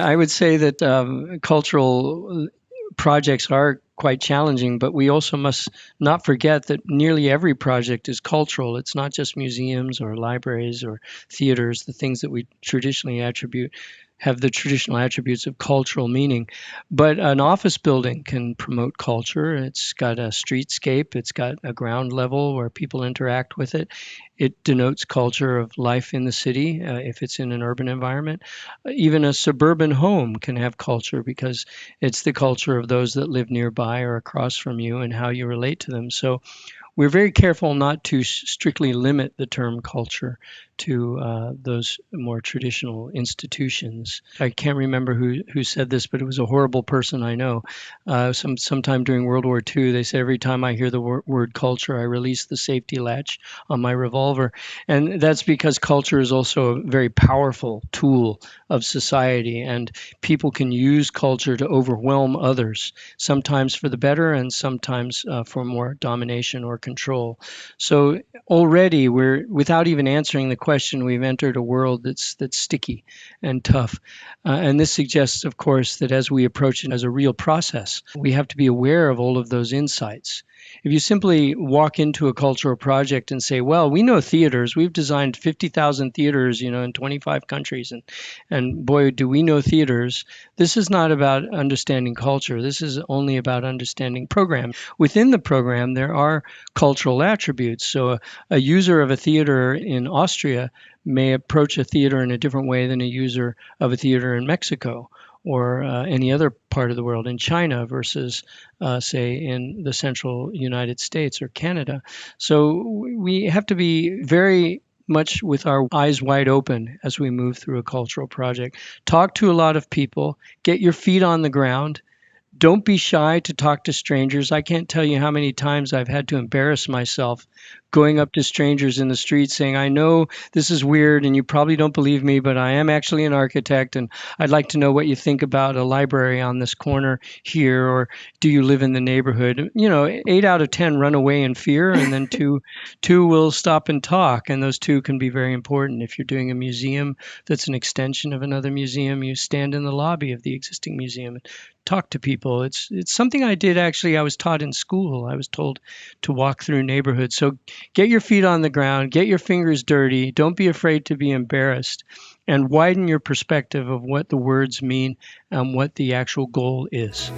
I would say that cultural projects are quite challenging, but we also must not forget that nearly every project is cultural. It's not just museums or libraries or theaters, the things that we traditionally attribute have the traditional attributes of cultural meaning. But an office building can promote culture. It's got a streetscape, it's got a ground level where people interact with it. It denotes culture of life in the city if it's in an urban environment. Even a suburban home can have culture because it's the culture of those that live nearby or across from you and how you relate to them. So we're very careful not to strictly limit the term culture to those more traditional institutions. I can't remember who said this, but it was a horrible person I know. Sometime during World War II, they said every time I hear the word culture, I release the safety latch on my revolver, and that's because culture is also a very powerful tool of society, and people can use culture to overwhelm others, sometimes for the better and sometimes for more domination or control. So already we're, without even answering the question, we've entered a world that's sticky and tough. And this suggests, of course, that as we approach it as a real process, we have to be aware of all of those insights. If you simply walk into a cultural project and say, well, we know theaters, we've designed 50,000 theaters, in 25 countries, and boy, do we know theaters. This is not about understanding culture. This is only about understanding program. Within the program, there are cultural attributes. So a user of a theater in Austria may approach a theater in a different way than a user of a theater in Mexico or any other part of the world, in China versus, say, in the central United States or Canada. So we have to be very much with our eyes wide open as we move through a cultural project. Talk to a lot of people, get your feet on the ground. Don't be shy to talk to strangers. I can't tell you how many times I've had to embarrass myself going up to strangers in the street saying, I know this is weird and you probably don't believe me, but I am actually an architect and I'd like to know what you think about a library on this corner here, or do you live in the neighborhood? 8 out of 10 run away in fear, and then two will stop and talk, and those two can be very important. If you're doing a museum that's an extension of another museum, you stand in the lobby of the existing museum and talk to people. It's something I did actually. I was taught in school. I was told to walk through neighborhoods. So get your feet on the ground, get your fingers dirty. Don't be afraid to be embarrassed, and widen your perspective of what the words mean and what the actual goal is.